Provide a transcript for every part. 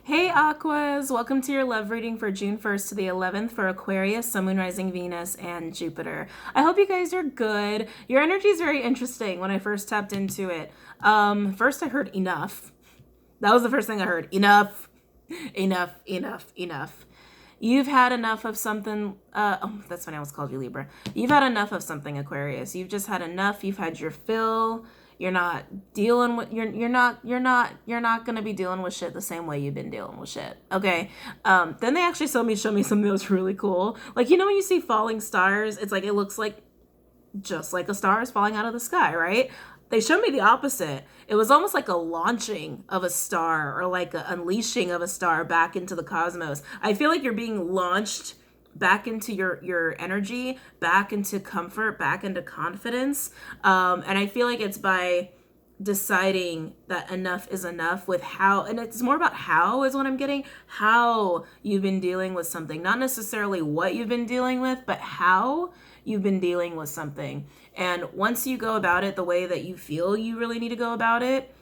Hey Aquas, welcome to your love reading for June 1st to the 11th for Aquarius, Sun, Moon, Rising, Venus, and Jupiter. I hope you guys are good. Your energy is very interesting when I first tapped into it. First I heard enough. That was the first thing I heard. Enough, enough, enough, enough. You've had enough of something. Oh, that's when I almost called you Libra. You've had enough of something, Aquarius. You've just had enough. You've had your fill. You're not dealing with you're not gonna be dealing with shit the same way you've been dealing with shit. Okay. Then they actually show me something that was really cool. Like, when you see falling stars, it's like it looks like just like a star is falling out of the sky, right? They showed me the opposite. It was almost like a launching of a star or like an unleashing of a star back into the cosmos. I feel like you're being launched back into your energy, back into comfort, back into confidence. And I feel like it's by deciding that enough is enough with how, and it's more about how is what I'm getting, how you've been dealing with something, not necessarily what you've been dealing with, but how you've been dealing with something. And once you go about it the way that you feel you really need to go about it,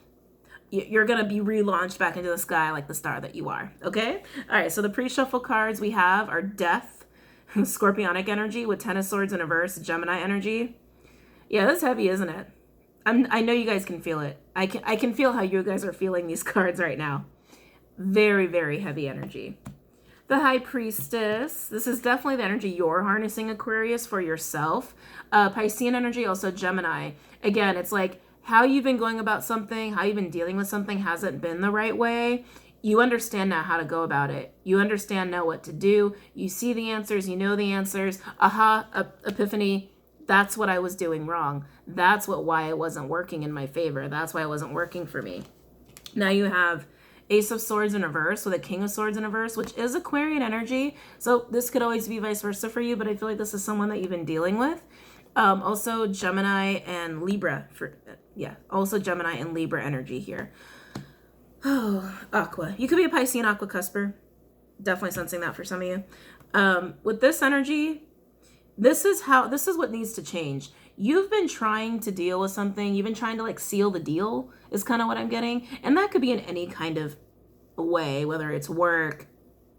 you're going to be relaunched back into the sky like the star that you are. Okay. All right. So the pre-shuffle cards we have are Death, Scorpionic energy with Ten of Swords in reverse, Gemini energy. Yeah, that's heavy, isn't it? I know you guys can feel it. I can feel how you guys are feeling these cards right now. Very, very heavy energy. The High Priestess. This is definitely the energy you're harnessing, Aquarius, for yourself. Piscean energy, also Gemini. Again, it's like how you've been going about something, how you've been dealing with something hasn't been the right way. You understand now how to go about it. You understand now what to do. You see the answers. You know the answers. Aha, epiphany. That's what I was doing wrong. That's why it wasn't working in my favor. That's why it wasn't working for me. Now you have Ace of Swords in reverse with a King of Swords in reverse, which is Aquarian energy. So this could always be vice versa for you, but I feel like this is someone that you've been dealing with. Also Gemini and Libra also Gemini and Libra energy here. Oh, Aqua. You could be a Piscean Aqua cusper. Definitely sensing that for some of you. With this energy, this is what needs to change. You've been trying to deal with something. You've been trying to like seal the deal is kind of what I'm getting. And that could be in any kind of way, whether it's work,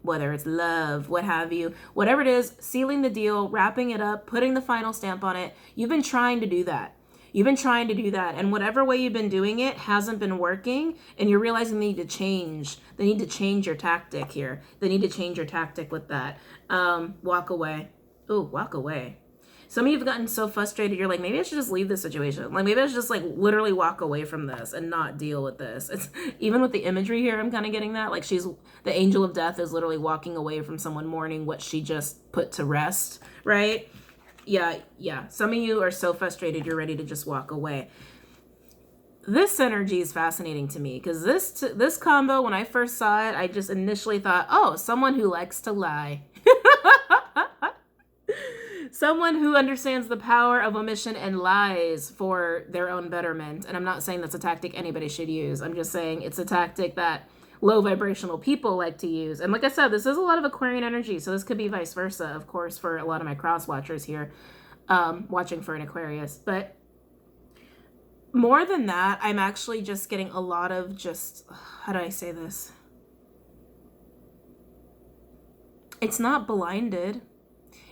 whether it's love, what have you, whatever it is, sealing the deal, wrapping it up, putting the final stamp on it. You've been trying to do that. You've been trying to do that. And whatever way you've been doing it hasn't been working. And you're realizing they need to change. They need to change your tactic here. They need to change your tactic with that. Walk away. Ooh, walk away. Some of you have gotten so frustrated, you're like, maybe I should just leave this situation. Like, maybe I should just like literally walk away from this and not deal with this. It's even with the imagery here, I'm kind of getting that. Like the angel of death is literally walking away from someone mourning what she just put to rest, right? Yeah. Some of you are so frustrated, you're ready to just walk away. This energy is fascinating to me because this combo, when I first saw it, I just initially thought, oh, someone who likes to lie. Someone who understands the power of omission and lies for their own betterment. And I'm not saying that's a tactic anybody should use. I'm just saying it's a tactic that low vibrational people like to use. And like I said, this is a lot of Aquarian energy. So this could be vice versa, of course, for a lot of my cross watchers here watching for an Aquarius. But more than that, I'm actually just getting a lot of just, how do I say this? It's not blinded.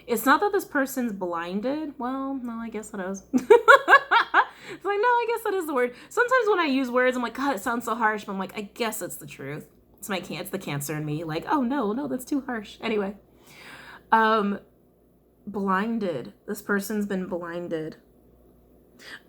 It's not that this person's blinded. Well, no, I guess it is. It's like, no, I guess that is the word. Sometimes when I use words, I'm like, God, it sounds so harsh. But I'm like, I guess it's the truth. It's the Cancer in me. Like, oh, no, that's too harsh. Anyway. Blinded. This person's been blinded.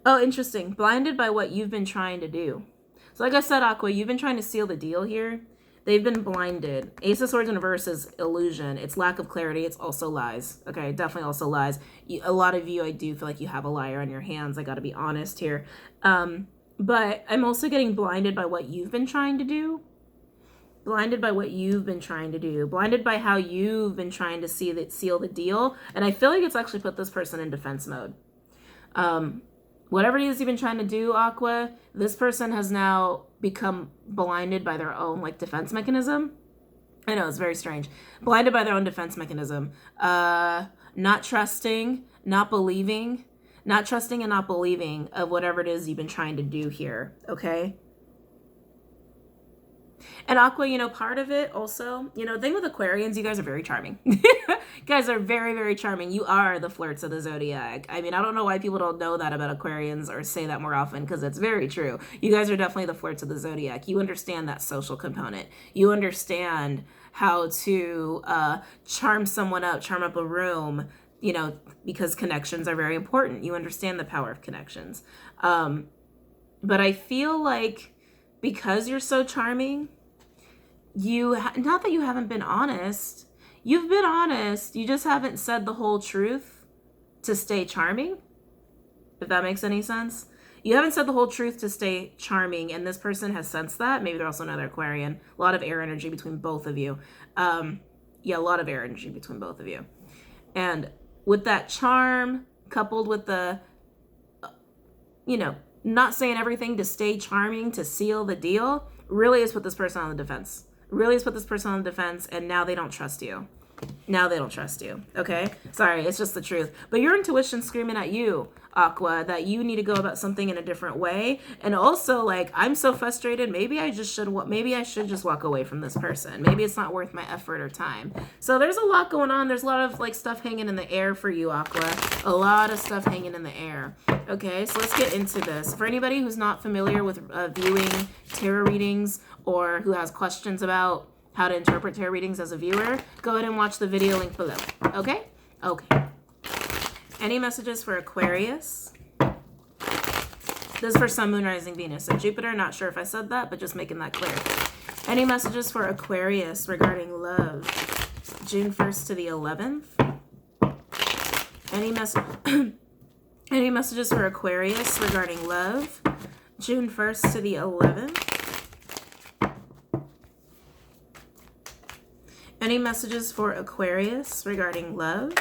Oh, interesting. Blinded by what you've been trying to do. So like I said, Aqua, you've been trying to seal the deal here. They've been blinded. Ace of Swords in reverse is illusion. It's lack of clarity. It's also lies. Okay, definitely also lies. A lot of you, I do feel like you have a liar on your hands. I got to be honest here. But I'm also getting blinded by what you've been trying to do. Blinded by what you've been trying to do. Blinded by how you've been trying to seal the deal. And I feel like it's actually put this person in defense mode. Whatever it is you've been trying to do, Aqua, this person has now become blinded by their own like defense mechanism. I know, it's very strange. Blinded by their own defense mechanism. Not trusting, not believing, not trusting and not believing of whatever it is you've been trying to do here, okay? And Aqua, you know, part of it also, you know, the thing with Aquarians, you guys are very charming. You guys are very, very charming. You are the flirts of the zodiac. I mean, I don't know why people don't know that about Aquarians or say that more often, because it's very true. You guys are definitely the flirts of the zodiac. You understand that social component. You understand how to charm someone up, charm up a room, you know, because connections are very important. You understand the power of connections. But I feel like because you're so charming, not that you haven't been honest, you've been honest, you just haven't said the whole truth to stay charming, if that makes any sense. You haven't said the whole truth to stay charming, and this person has sensed that. Maybe they're also another Aquarian. A lot of air energy between both of you. Yeah, a lot of air energy between both of you. And with that charm coupled with the, you know, not saying everything to stay charming to seal the deal, really has put this person on the defense. Really has put this person on the defense, and now they don't trust you. Now they don't trust you, okay? Sorry, it's just the truth. But your intuition's screaming at you, Aqua, that you need to go about something in a different way. And also, like, I'm so frustrated, maybe I should just walk away from this person. Maybe it's not worth my effort or time. So there's a lot going on. There's a lot of, like, stuff hanging in the air for you, Aqua. A lot of stuff hanging in the air. Okay, so let's get into this. For anybody who's not familiar with viewing tarot readings or who has questions about how to interpret tarot readings as a viewer, go ahead and watch the video link below. Okay? Okay. Any messages for Aquarius? This is for Sun, Moon, Rising, Venus, and Jupiter. Not sure if I said that, but just making that clear. Any messages for Aquarius regarding love? June 1st to the 11th. Any messages for Aquarius regarding love? June 1st to the 11th. Any messages for Aquarius regarding love?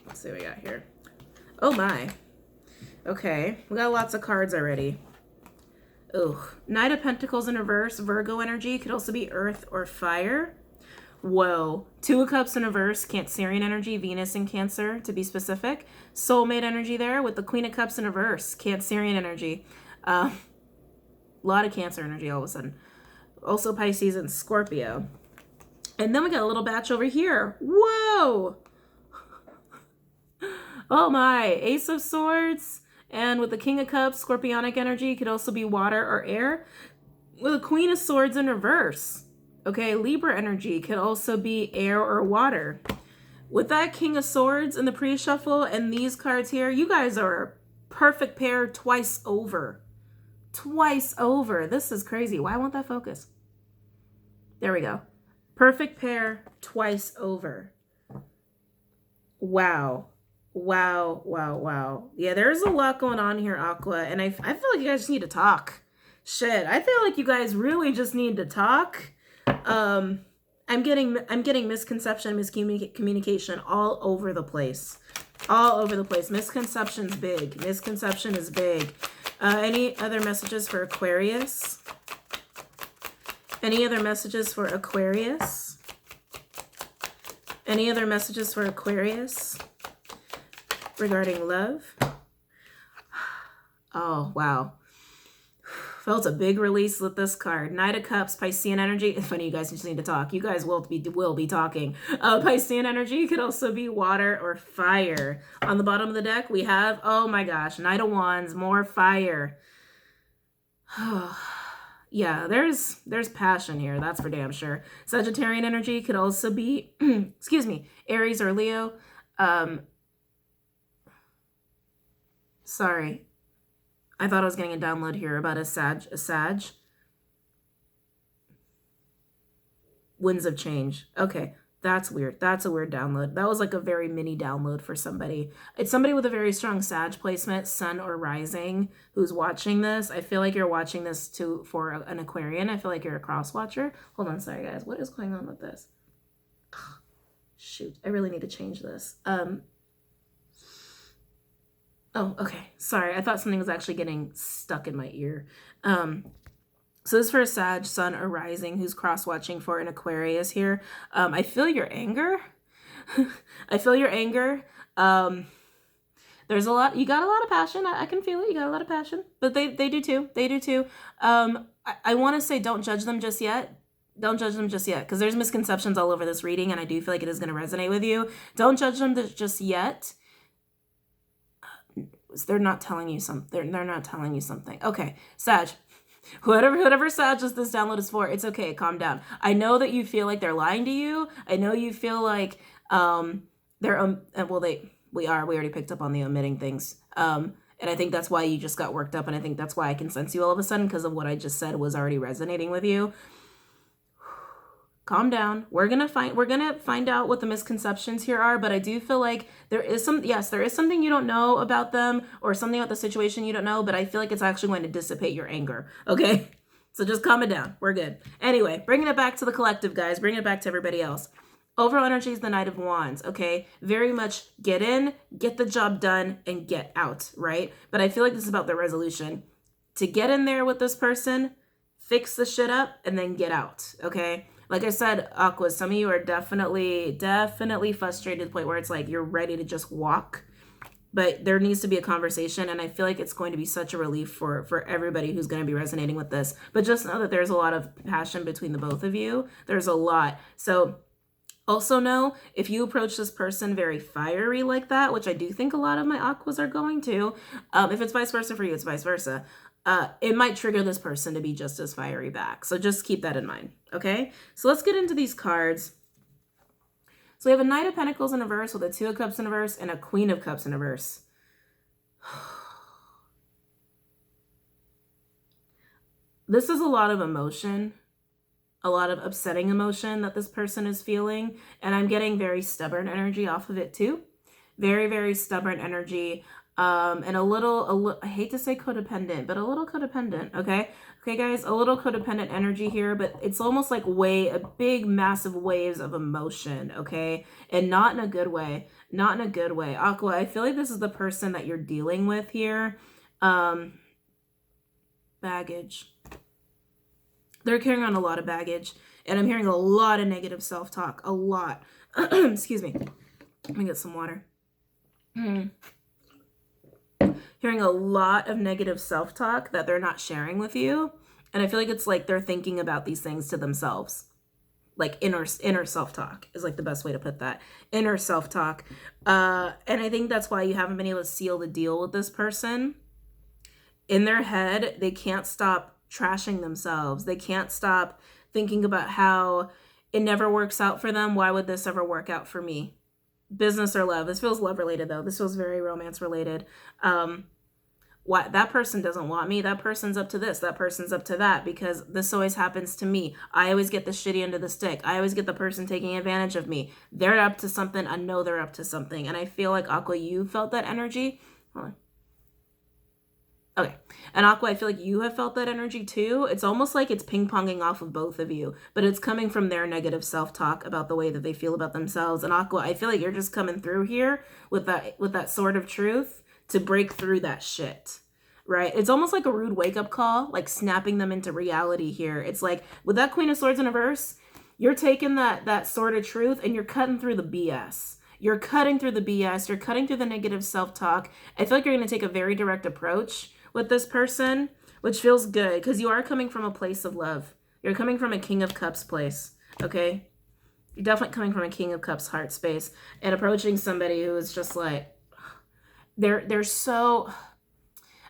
Let's see what we got here. Oh my. Okay, we got lots of cards already. Ooh, Knight of Pentacles in reverse, Virgo energy, could also be earth or fire. Whoa. Two of Cups in reverse, Cancerian energy, Venus in Cancer to be specific. Soulmate energy there with the Queen of Cups in reverse, Cancerian energy. A lot of Cancer energy all of a sudden. Also Pisces and Scorpio. And then we got a little batch over here. Whoa! Oh my, Ace of Swords. And with the King of Cups, Scorpionic energy, could also be water or air. With the Queen of Swords in reverse. Okay, Libra energy could also be air or water. With that King of Swords in the pre-shuffle and these cards here, you guys are a perfect pair twice over. Twice over. This is crazy. Why won't that focus? There we go. Perfect pair twice over. Wow. Wow, wow, wow. Yeah, there's a lot going on here, Aqua, and I feel like you guys just need to talk. Shit, I feel like you guys really just need to talk. I'm getting misconception, miscommunication all over the place. All over the place. Misconception's big. Misconception is big. Any other messages for Aquarius? Any other messages for Aquarius? Any other messages for Aquarius regarding love? Oh, wow. Felt a big release with this card. Knight of Cups, Piscean energy. It's funny, you guys just need to talk. You guys will be talking. Piscean energy could also be water or fire. On the bottom of the deck, we have, oh my gosh, Knight of Wands, more fire. Yeah, there's passion here. That's for damn sure. Sagittarian energy could also be, excuse me, Aries or Leo. Sorry. I thought I was getting a download here about a Sag. Winds of Change. Okay, that's weird. That's a weird download. That was like a very mini download for somebody. It's somebody with a very strong Sag placement, Sun or Rising, who's watching this. I feel like you're watching this for an Aquarian. I feel like you're a cross watcher. Hold on, sorry guys. What is going on with this? Shoot, I really need to change this. Oh, okay. Sorry. I thought something was actually getting stuck in my ear. So this is for a Sag, Sun, or Rising who's cross-watching for an Aquarius here. I feel your anger. I feel your anger. There's a lot, you got a lot of passion. I can feel it. You got a lot of passion, but they do too. They do too. I want to say don't judge them just yet. Don't judge them just yet, because there's misconceptions all over this reading, and I do feel like it is going to resonate with you. Don't judge them just yet. They're not telling you something. They're not telling you something. Okay, Sag. Whatever Sag this download is for, it's okay. Calm down. I know that you feel like they're lying to you. I know you feel like they're we already picked up on the omitting things. And I think that's why you just got worked up, and I think that's why I can sense you all of a sudden, because of what I just said was already resonating with you. Calm down. We're gonna find out what the misconceptions here are, but I do feel like there is something you don't know about them, or something about the situation you don't know, but I feel like it's actually going to dissipate your anger. Okay? So just calm it down. We're good. Anyway, bringing it back to the collective, guys. Bringing it back to everybody else. Overall energy is the Knight of Wands, okay? Very much get in, get the job done, and get out, right? But I feel like this is about the resolution. To get in there with this person, fix the shit up, and then get out, okay? Like I said, Aqua, some of you are definitely frustrated to the point where it's like you're ready to just walk. But there needs to be a conversation, and I feel like it's going to be such a relief for everybody who's going to be resonating with this. But just know that there's a lot of passion between the both of you. There's a lot. So also know, if you approach this person very fiery like that, which I do think a lot of my Aquas are going to, if it's vice versa for you, it's vice versa. It might trigger this person to be just as fiery back. So just keep that in mind, okay? So let's get into these cards. So we have a Knight of Pentacles in reverse with a Two of Cups in reverse and a Queen of Cups in reverse. This is a lot of emotion, a lot of upsetting emotion that this person is feeling. And I'm getting very stubborn energy off of it too. Very, very stubborn energy. And a little, I hate to say codependent, but a little codependent, okay? Okay, guys, a little codependent energy here, but it's almost like a big, massive waves of emotion, okay? And not in a good way, not in a good way. Aqua, I feel like this is the person that you're dealing with here. Baggage. They're carrying on a lot of baggage, and I'm hearing a lot of negative self-talk, a lot. Excuse me. Let me get some water. Hearing a lot of negative self-talk that they're not sharing with you. And I feel like it's like they're thinking about these things to themselves. Like inner self-talk is like the best way to put that. Inner self-talk. And I think that's why you haven't been able to seal the deal with this person. In their head, they can't stop trashing themselves. They can't stop thinking about how it never works out for them. Why would this ever work out for me? Business or love. This feels love related though. This feels very romance related. What that person doesn't want me. That person's up to this. That person's up to that, because this always happens to me. I always get the shitty end of the stick. I always get the person taking advantage of me. They're up to something. I know they're up to something. And I feel like Aqua, you felt that energy. Hold on. Okay. And Aqua, I feel like you have felt that energy too. It's almost like it's ping-ponging off of both of you, but it's coming from their negative self-talk about the way that they feel about themselves. And Aqua, I feel like you're just coming through here with that sword of truth to break through that shit, right? It's almost like a rude wake-up call, like snapping them into reality here. It's like with that Queen of Swords in reverse, you're taking that sword of truth and you're cutting through the BS. You're cutting through the BS. You're cutting through the negative self-talk. I feel like you're going to take a very direct approach with this person, which feels good because you are coming from a place of love. You're coming from a King of Cups place, okay? You're definitely coming from a King of Cups heart space and approaching somebody who is just like, they're so,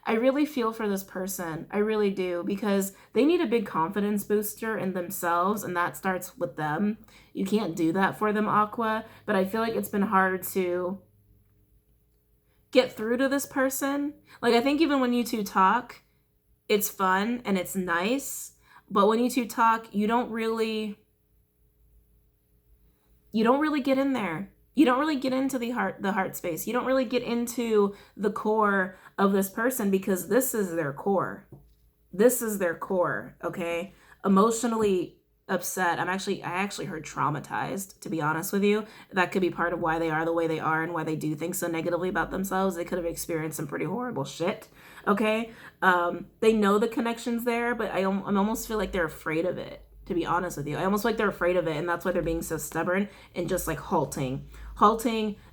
I really feel for this person. I really do, because they need a big confidence booster in themselves, and that starts with them. You can't do that for them, Aqua, but I feel like it's been hard to get through to this person. Like, I think even when you two talk, it's fun and it's nice, but when you two talk, you don't really get in there. You don't really get into the heart space. You don't really get into the core of this person, because this is their core. This is their core, okay? Emotionally upset. I actually heard traumatized, to be honest with you. That could be part of why they are the way they are and why they do think so negatively about themselves. They could have experienced some pretty horrible shit, okay? They know the connection's there, but I almost feel like they're afraid of it. to be honest with you. I almost feel like they're afraid of it, and that's why they're being so stubborn and just like halting,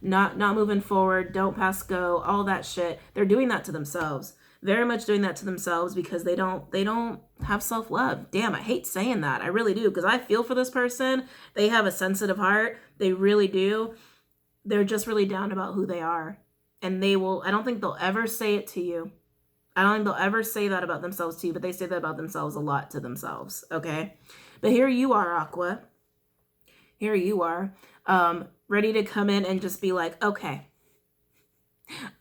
not moving forward, don't pass go, all that shit. They're doing that to themselves. Very much doing that to themselves because they don't have self-love. Damn, I hate saying that. I really do, because I feel for this person. They have a sensitive heart. They really do. They're just really down about who they are. And I don't think they'll ever say it to you. I don't think they'll ever say that about themselves to you, but they say that about themselves a lot to themselves, okay? But here you are, Aqua. Here you are, ready to come in and just be like, okay,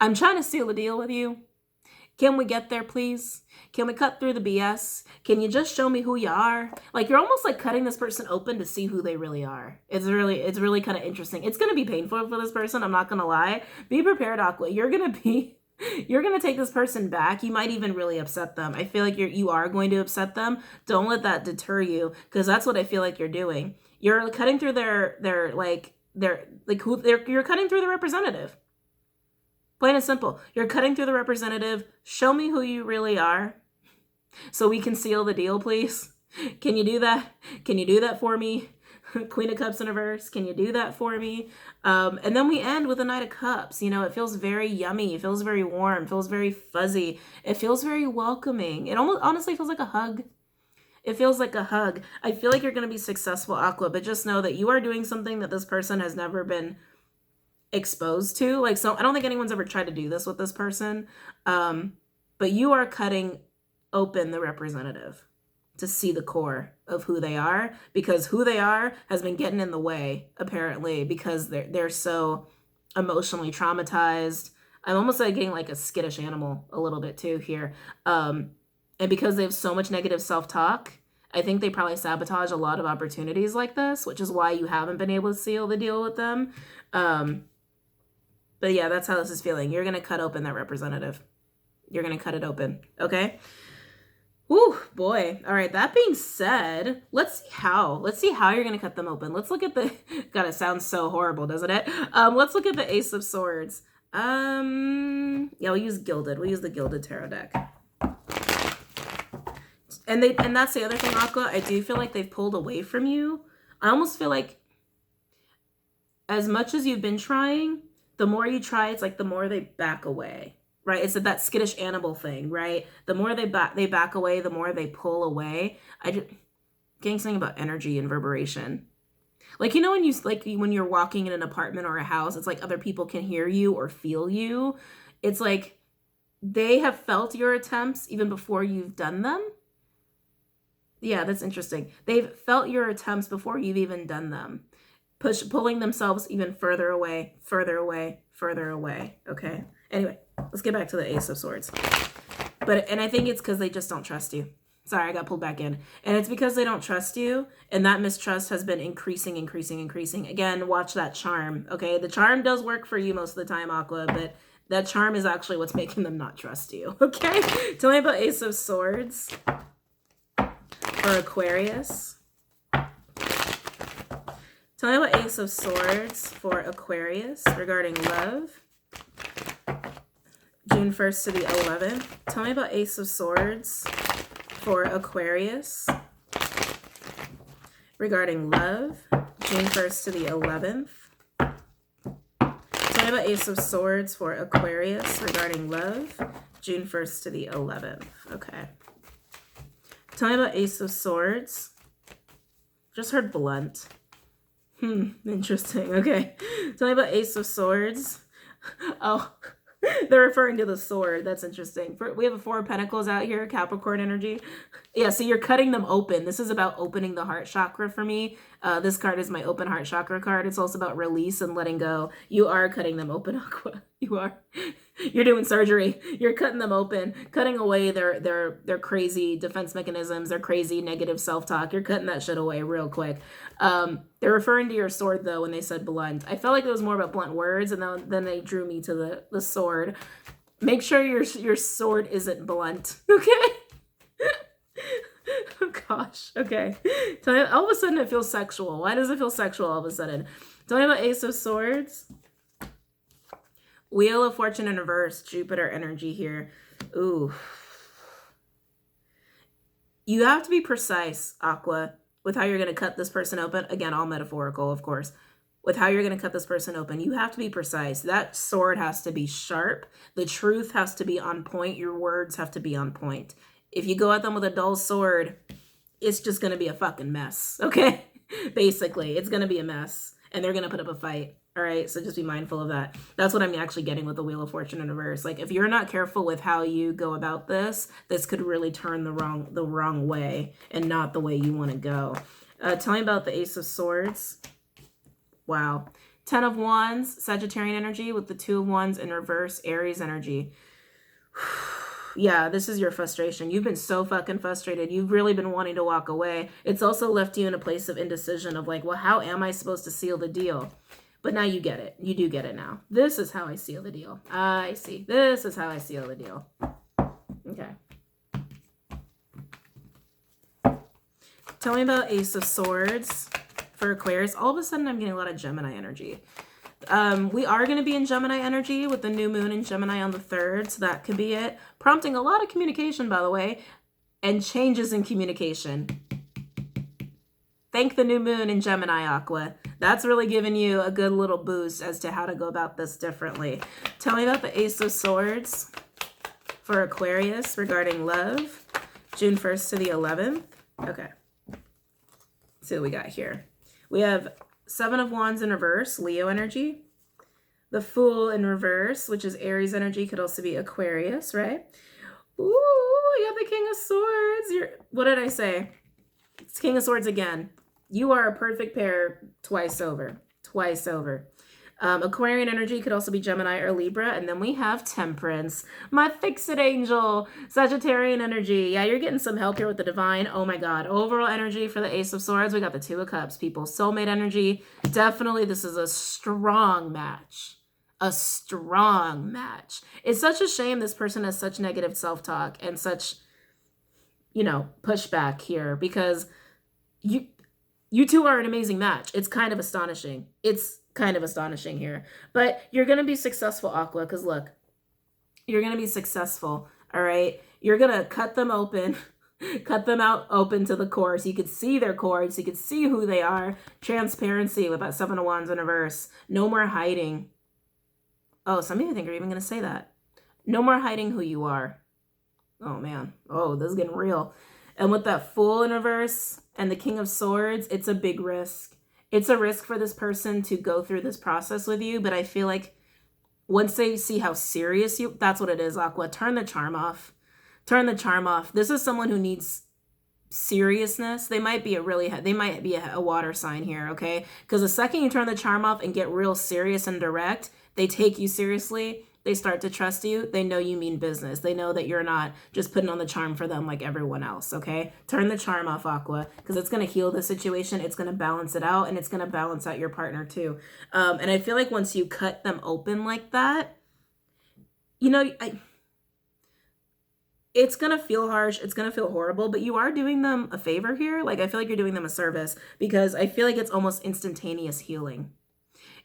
I'm trying to seal a deal with you. Can we get there, please? Can we cut through the BS? Can you just show me who you are? Like, you're almost like cutting this person open to see who they really are. It's really kind of interesting. It's going to be painful for this person. I'm not going to lie. Be prepared, Aqua. You're going to take this person back. You might even really upset them. I feel like you are going to upset them. Don't let that deter you, because that's what I feel like you're doing. You're cutting through you're cutting through the representative. Plain and simple. You're cutting through the representative. Show me who you really are so we can seal the deal, please. Can you do that? Can you do that for me? Queen of Cups in reverse. Can you do that for me? And then we end with a Knight of Cups. You know, it feels very yummy. It feels very warm. It feels very fuzzy. It feels very welcoming. It almost honestly feels like a hug. It feels like a hug. I feel like you're going to be successful, Aqua, but just know that you are doing something that this person has never been exposed to. Like, so I don't think anyone's ever tried to do this with this person. But you are cutting open the representative to see the core of who they are, because who they are has been getting in the way, apparently, because they're so emotionally traumatized. I'm almost like getting like a skittish animal a little bit too here. And because they have so much negative self-talk, I think they probably sabotage a lot of opportunities like this, which is why you haven't been able to seal the deal with them. But yeah, that's how this is feeling. You're going to cut open that representative. You're going to cut it open. Okay. Whew, boy. All right. That being said, let's see how you're going to cut them open. Let's look at the, God, it sounds so horrible, doesn't it? Let's look at the Ace of Swords. Yeah, we'll use Gilded. We'll use the Gilded Tarot deck. And that's the other thing, Aqua. I do feel like they've pulled away from you. I almost feel like as much as you've been trying, the more you try, it's like the more they back away, right? It's that skittish animal thing, right? The more they back away, the more they pull away. Getting something about energy and reverberation. Like, you know, when you're walking in an apartment or a house, it's like other people can hear you or feel you. It's like they have felt your attempts even before you've done them. Yeah, that's interesting. They've felt your attempts before you've even done them. Pulling themselves even further away, further away, further away. Okay. Anyway, let's get back to the Ace of Swords. And I think it's because they just don't trust you. Sorry, I got pulled back in. And it's because they don't trust you, and that mistrust has been increasing. Again, watch that charm. Okay, the charm does work for you most of the time, Aqua, but that charm is actually what's making them not trust you. Okay. Tell me about Ace of Swords for Aquarius. Tell me about Ace of Swords for Aquarius regarding love. June 1st to the 11th. Tell me about Ace of Swords for Aquarius regarding love. June 1st to the 11th. Tell me about Ace of Swords for Aquarius regarding love. June 1st to the 11th. Okay. Tell me about Ace of Swords. Just heard blunt. Interesting. Okay. Tell me about Ace of Swords. Oh, they're referring to the sword. That's interesting. We have a Four of Pentacles out here, Capricorn energy. Yeah, so you're cutting them open. This is about opening the heart chakra for me. This card is my open heart chakra card. It's also about release and letting go. You are cutting them open, Aqua. You are. You're doing surgery. You're cutting them open, cutting away their crazy defense mechanisms, their crazy negative self-talk. You're cutting that shit away real quick. They're referring to your sword, though, when they said blunt. I felt like it was more about blunt words, and then they drew me to the sword. Make sure your sword isn't blunt, okay? Oh, gosh. Okay. Tell me, all of a sudden it feels sexual. Why does it feel sexual all of a sudden? Tell me about Ace of Swords. Wheel of Fortune in reverse. Jupiter energy here. Ooh. You have to be precise, Aqua. with how you're going to cut this person open. Again, all metaphorical, of course. With how you're going to cut this person open, you have to be precise. That sword has to be sharp. The truth has to be on point. Your words have to be on point. If you go at them with a dull sword, it's just going to be a fucking mess, okay? Basically, it's going to be a mess, and they're going to put up a fight, all right? So just be mindful of that. That's what I'm actually getting with the Wheel of Fortune in reverse. Like, if you're not careful with how you go about this, this could really turn the wrong way and not the way you want to go. Tell me about the Ace of Swords. Wow. 10 of Wands, Sagittarian energy with the 2 of Wands in reverse, Aries energy. Yeah, this is your frustration. You've been so fucking frustrated. You've really been wanting to walk away. It's also left you in a place of indecision of like, well, how am I supposed to seal the deal? But now you get it. You do get it now. This is how I seal the deal. I see. This is how I seal the deal. Okay. Tell me about Ace of Swords. For Aquarius, all of a sudden I'm getting a lot of Gemini energy. We are going to be in Gemini energy with the new moon in Gemini on the 3rd, so that could be it. Prompting a lot of communication, by the way, and changes in communication. Thank the new moon in Gemini, Aqua. That's really giving you a good little boost as to how to go about this differently. Tell me about the Ace of Swords for Aquarius regarding love, June 1st to the 11th. Okay. Let's see what we got here. We have 7 of Wands in reverse, Leo energy. The Fool in reverse, which is Aries energy, could also be Aquarius, right? Ooh, you got the King of Swords. What did I say? It's King of Swords again. You are a perfect pair twice over. Twice over. Aquarian energy could also be Gemini or Libra. And then we have Temperance, my fix-it angel, Sagittarian energy. Yeah, you're getting some help here with the divine. Oh my God. Overall energy for the Ace of Swords. We got the 2 of Cups, people. Soulmate energy. Definitely this is a strong match. A strong match. It's such a shame this person has such negative self-talk and such, pushback here because you two are an amazing match. It's kind of astonishing. It's kind of astonishing here. But you're going to be successful, Aqua, because look, you're going to be successful, all right? You're going to cut them open, cut them out open to the core so you could see their core, so you could see who they are. Transparency with that 7 of Wands in reverse. No more hiding. Oh, some of you think you're even going to say that. No more hiding who you are. Oh, man. Oh, this is getting real. And with that Fool in reverse and the King of Swords, it's a big risk. It's a risk for this person to go through this process with you, but I feel like once they see how serious that's what it is, Aqua. Turn the charm off. Turn the charm off. This is someone who needs seriousness. They might be a water sign here, okay? Because the second you turn the charm off and get real serious and direct, they take you seriously. They start to trust you. They know you mean business. They know that you're not just putting on the charm for them like everyone else, okay? Turn the charm off, Aqua, because it's going to heal the situation. It's going to balance it out, and it's going to balance out your partner too. And I feel like once you cut them open like that, it's going to feel harsh. It's going to feel horrible, but you are doing them a favor here. Like, I feel like you're doing them a service because I feel like it's almost instantaneous healing.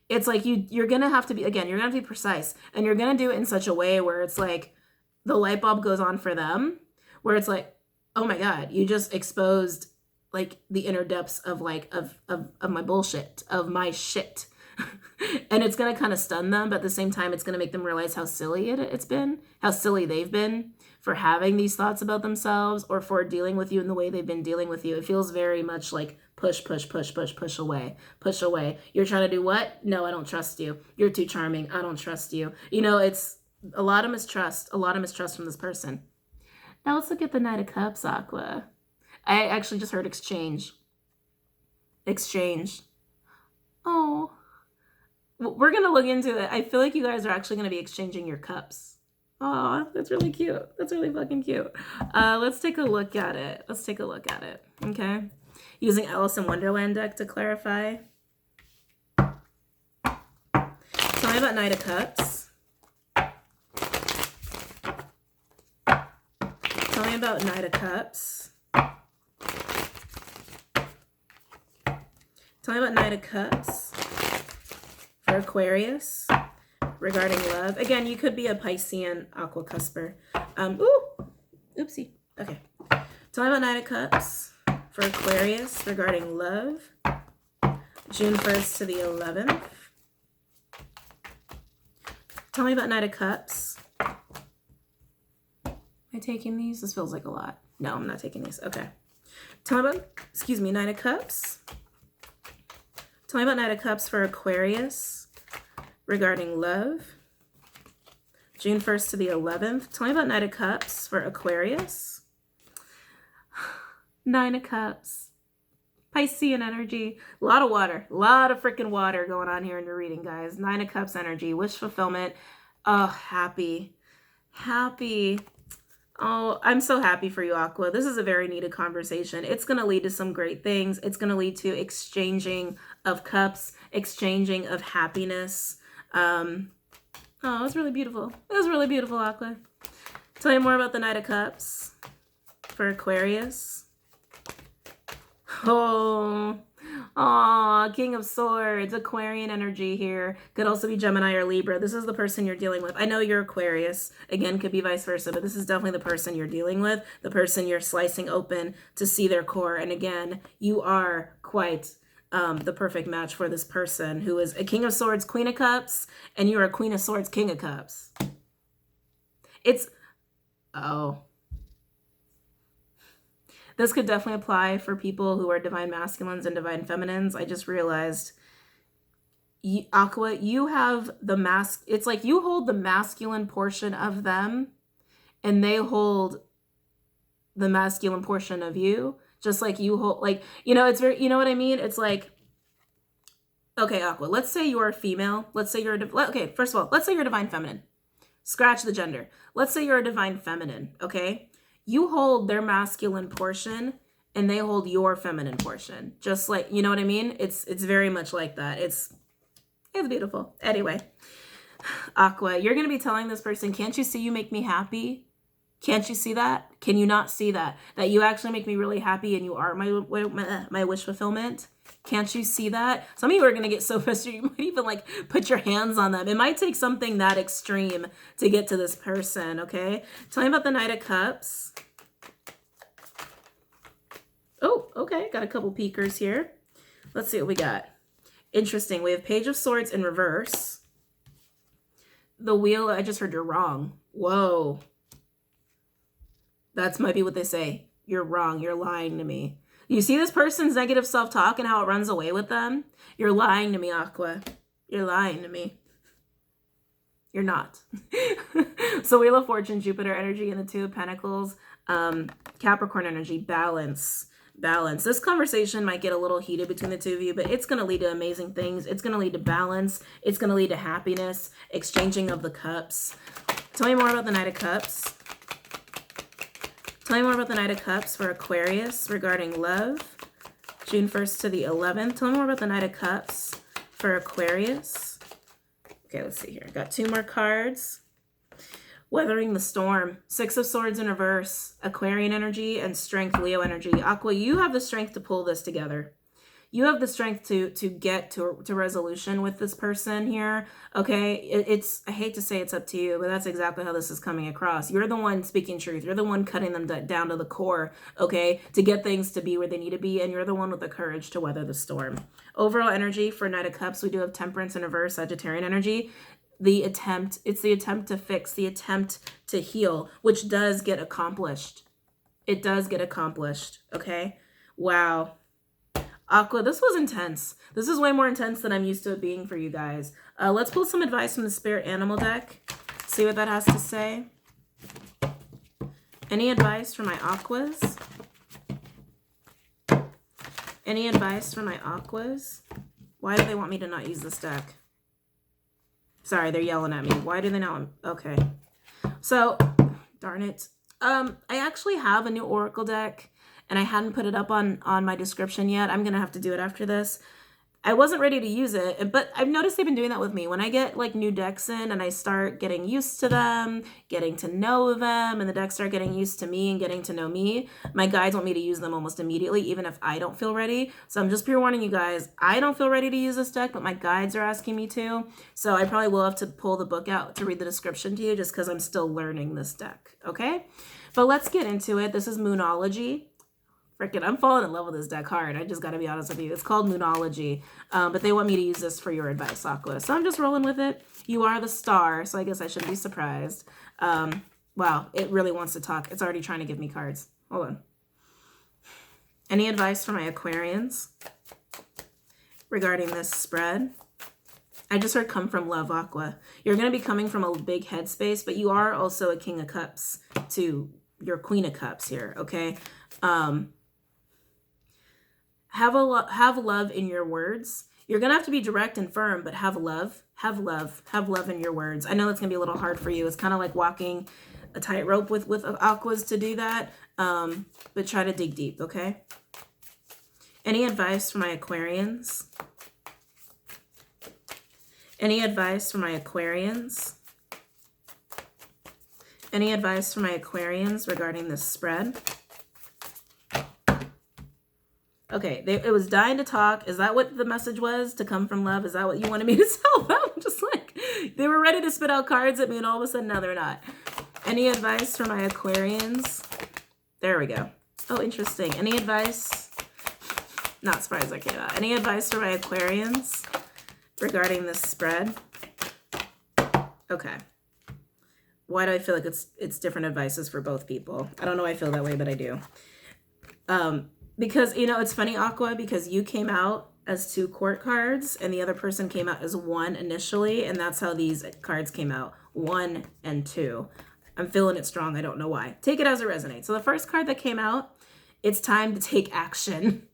It's like you're going to have to be, again, you're going to have to be precise, and you're going to do it in such a way where it's like the light bulb goes on for them, where it's like, oh my God, you just exposed like the inner depths of like, of my bullshit, of my shit. And it's going to kind of stun them, but at the same time, it's going to make them realize how silly it's been, how silly they've been for having these thoughts about themselves or for dealing with you in the way they've been dealing with you. It feels very much like push away. You're trying to do what? No, I don't trust you. You're too charming. I don't trust you. It's a lot of mistrust from this person. Now let's look at the Knight of Cups, Aqua. I actually just heard exchange. Oh, we're going to look into it. I feel like you guys are actually going to be exchanging your cups. Oh, that's really cute. That's really fucking cute. Let's take a look at it. Okay. Using Alice in Wonderland deck to clarify. Tell me about Knight of Cups. Tell me about Knight of Cups. Tell me about Knight of Cups for Aquarius regarding love. Again, you could be a Piscean Aqua Cusper. Oopsie. Okay. Tell me about Knight of Cups for for Aquarius regarding love, June 1st to the 11th. Tell me about Knight of Cups. Am I taking these? This feels like a lot. No, I'm not taking these. Okay. Tell me about, Knight of Cups. Tell me about Knight of Cups for Aquarius regarding love, June 1st to the 11th. Tell me about Knight of Cups for Aquarius. Nine of Cups. Piscean energy. A lot of water. A lot of freaking water going on here in your reading, guys. Nine of Cups energy. Wish fulfillment. Oh, happy. Happy. Oh, I'm so happy for you, Aqua. This is a very needed conversation. It's going to lead to some great things. It's going to lead to exchanging of cups, exchanging of happiness. Oh, it was really beautiful. It was really beautiful, Aqua. Tell you more about the Knight of Cups for Aquarius. Oh, King of Swords, Aquarian energy here. Could also be Gemini or Libra. This is the person you're dealing with. I know you're Aquarius. Again, could be vice versa, but this is definitely the person you're dealing with, the person you're slicing open to see their core. And again, you are quite the perfect match for this person who is a King of Swords, Queen of Cups, and you're a Queen of Swords, King of Cups. This could definitely apply for people who are divine masculines and divine feminines. I just realized, Aqua, you have the it's like you hold the masculine portion of them and they hold the masculine portion of you. Just like you hold, like, it's very, you know what I mean? It's like, okay, Aqua, let's say you're a female. Let's say you're okay, first of all, let's say you're a divine feminine. Scratch the gender. Let's say you're a divine feminine, okay? You hold their masculine portion and they hold your feminine portion. Just like, you know what I mean? It's very much like that. It's beautiful. Anyway, Aqua, you're going to be telling this person, can't you see you make me happy? Can't you see that? Can you not see that? That you actually make me really happy and you are my wish fulfillment? Can't you see that? Some of you are going to get so frustrated, you might even like put your hands on them. It might take something that extreme to get to this person, okay? Tell me about the Knight of Cups. Oh, okay. Got a couple peekers here. Let's see what we got. Interesting. We have Page of Swords in reverse. The Wheel, I just heard you're wrong. Whoa. That's might be what they say. You're wrong. You're lying to me. You see this person's negative self-talk and how it runs away with them? You're lying to me, Aqua. You're lying to me. You're not. So Wheel of Fortune, Jupiter energy, and the Two of Pentacles, Capricorn energy, balance. Balance. This conversation might get a little heated between the two of you, but it's going to lead to amazing things. It's going to lead to balance. It's going to lead to happiness, exchanging of the cups. Tell me more about the Knight of Cups. Tell me more about the Knight of Cups for Aquarius regarding love, June 1st to the 11th. Tell me more about the Knight of Cups for Aquarius. Okay, let's see here. I got two more cards. Weathering the Storm, Six of Swords in reverse, Aquarian energy, and Strength, Leo energy. Aqua, you have the strength to pull this together. You have the strength to get to resolution with this person here, okay? I hate to say it's up to you, but that's exactly how this is coming across. You're the one speaking truth. You're the one cutting them down to the core, okay, to get things to be where they need to be, and you're the one with the courage to weather the storm. Overall energy for Knight of Cups, we do have Temperance in reverse, Sagittarian energy. It's the attempt to fix, the attempt to heal, which does get accomplished. It does get accomplished, okay? Wow. Aqua, this was intense. This is way more intense than I'm used to it being for you guys. Let's pull some advice from the Spirit Animal deck. See what that has to say. Any advice for my Aquas? Any advice for my Aquas? Why do they want me to not use this deck? Sorry, they're yelling at me. Why do they not? Okay. So, darn it. I actually have a new Oracle deck, and I hadn't put it up on my description yet. I'm going to have to do it after this. I wasn't ready to use it, but I've noticed they've been doing that with me. When I get like new decks in and I start getting used to them, getting to know them, and the decks start getting used to me and getting to know me, my guides want me to use them almost immediately, even if I don't feel ready. So I'm just pre-warning you guys, I don't feel ready to use this deck, but my guides are asking me to. So I probably will have to pull the book out to read the description to you just because I'm still learning this deck, okay? But let's get into it. This is Moonology. Freaking, I'm falling in love with this deck hard. I just got to be honest with you. It's called Moonology, but they want me to use this for your advice, Aqua. So I'm just rolling with it. You are the star, so I guess I shouldn't be surprised. Wow, it really wants to talk. It's already trying to give me cards. Hold on. Any advice for my Aquarians regarding this spread? I just heard come from love, Aqua. You're going to be coming from a big headspace, but you are also a King of Cups to your Queen of Cups here, okay? Have love in your words. You're going to have to be direct and firm, but have love in your words. I know that's going to be a little hard for you. It's kind of like walking a tightrope with Aquas to do that, but try to dig deep, okay? Any advice for my Aquarians? Any advice for my Aquarians? Any advice for my Aquarians regarding this spread? Okay, it was dying to talk. Is that what the message was? To come from love? Is that what you wanted me to tell them? Just like, they were ready to spit out cards at me and all of a sudden, now they're not. Any advice for my Aquarians? There we go. Oh, interesting. Any advice? Not surprised I came out. Any advice for my Aquarians regarding this spread? Okay. Why do I feel like it's different advices for both people? I don't know why I feel that way, but I do. Because, you know, it's funny, Aqua, because you came out as 2 court cards and the other person came out as 1 initially, and that's how these cards came out, 1 and 2. I'm feeling it strong. I don't know why. Take it as it resonates. So the first card that came out, it's time to take action.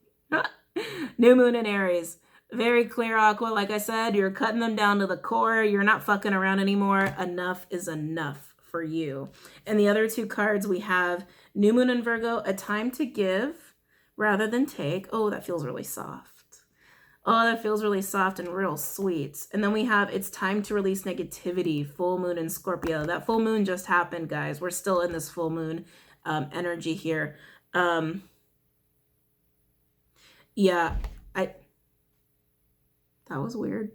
New Moon in Aries. Very clear, Aqua. Like I said, you're cutting them down to the core. You're not fucking around anymore. Enough is enough for you. And the other 2 cards, we have New Moon in Virgo, a time to give rather than take. Oh, that feels really soft. Oh, that feels really soft and real sweet. And then we have it's time to release negativity, full moon in Scorpio. That full moon just happened, guys. We're still in this full moon energy here. Yeah, that was weird.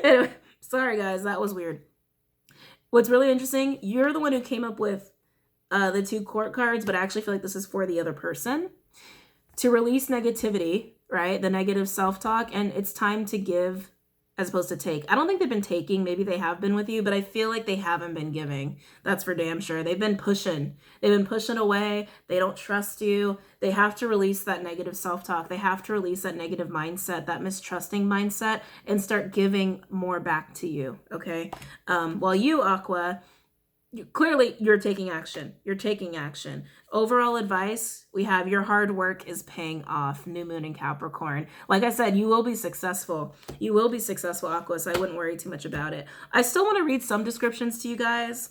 Anyway, sorry guys, that was weird. What's really interesting, you're the one who came up with the 2 court cards, but I actually feel like this is for the other person. To release negativity, right? The negative self-talk, and it's time to give as opposed to take. I don't think they've been taking. Maybe they have been with you, but I feel like they haven't been giving. That's for damn sure. They've been pushing. They've been pushing away. They don't trust you. They have to release that negative self-talk. They have to release that negative mindset, that mistrusting mindset, and start giving more back to you, okay? While you, Aqua, clearly you're taking action. You're taking action. Overall advice, we have your hard work is paying off. New Moon in Capricorn. Like I said, you will be successful. You will be successful, Aqua, so I wouldn't worry too much about it. I still want to read some descriptions to you guys.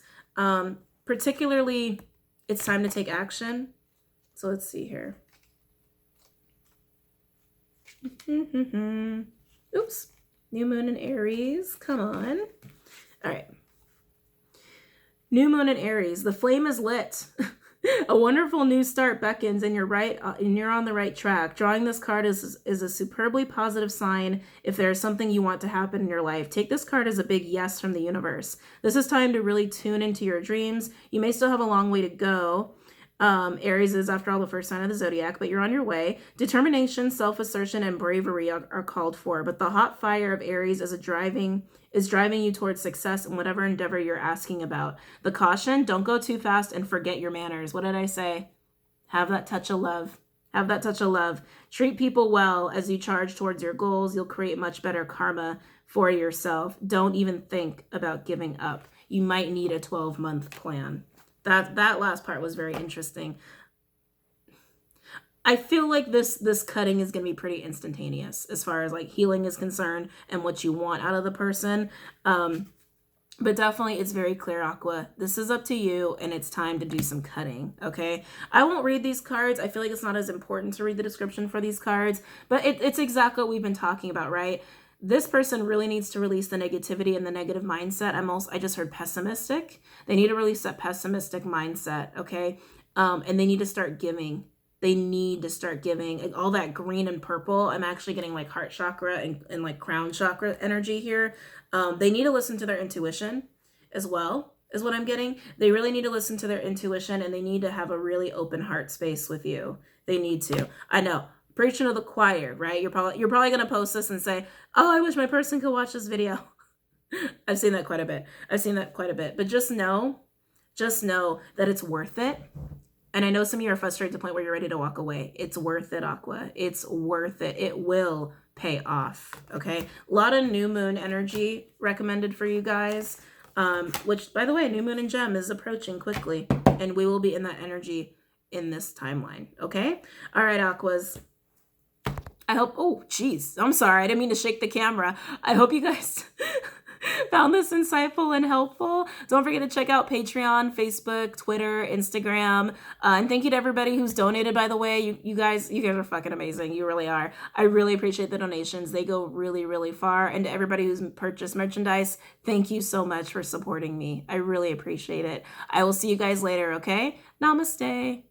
Particularly, it's time to take action. So let's see here. Oops. New Moon in Aries. Come on. All right. New Moon in Aries, the flame is lit. A wonderful new start beckons, and you're on the right track. Drawing this card is a superbly positive sign if there is something you want to happen in your life. Take this card as a big yes from the universe. This is time to really tune into your dreams. You may still have a long way to go. Aries is, after all, the first sign of the zodiac, but you're on your way. Determination, self-assertion, and bravery are called for, but the hot fire of Aries is driving you towards success in whatever endeavor you're asking about. The caution, don't go too fast and forget your manners. What did I say? Have that touch of love. Have that touch of love. Treat people well as you charge towards your goals. You'll create much better karma for yourself. Don't even think about giving up. You might need a 12-month plan. That last part was very interesting. I feel like this cutting is going to be pretty instantaneous as far as like healing is concerned and what you want out of the person. But definitely it's very clear, Aqua. This is up to you and it's time to do some cutting, okay? I won't read these cards. I feel like it's not as important to read the description for these cards, but it's exactly what we've been talking about, right? This person really needs to release the negativity and the negative mindset. I just heard pessimistic. They need to release that pessimistic mindset, okay? And they need to start giving. They need to start giving. All that green and purple, I'm actually getting like heart chakra and like crown chakra energy here. They need to listen to their intuition as well. is what I'm getting. They really need to listen to their intuition, and they need to have a really open heart space with you. They need to. I know, preaching to the choir, right? You're probably going to post this and say, oh, I wish my person could watch this video. I've seen that quite a bit. But just know that it's worth it. And I know some of you are frustrated to the point where you're ready to walk away. It's worth it, Aqua. It's worth it. It will pay off, okay? A lot of new moon energy recommended for you guys, which, by the way, new moon in Gem is approaching quickly, and we will be in that energy in this timeline, okay? All right, Aquas. I hope, oh, geez, I'm sorry. I didn't mean to shake the camera. I hope you guys found this insightful and helpful. Don't forget to check out Patreon, Facebook, Twitter, Instagram. And thank you to everybody who's donated, by the way. You guys are fucking amazing. You really are. I really appreciate the donations. They go really, really far. And to everybody who's purchased merchandise, thank you so much for supporting me. I really appreciate it. I will see you guys later, okay? Namaste.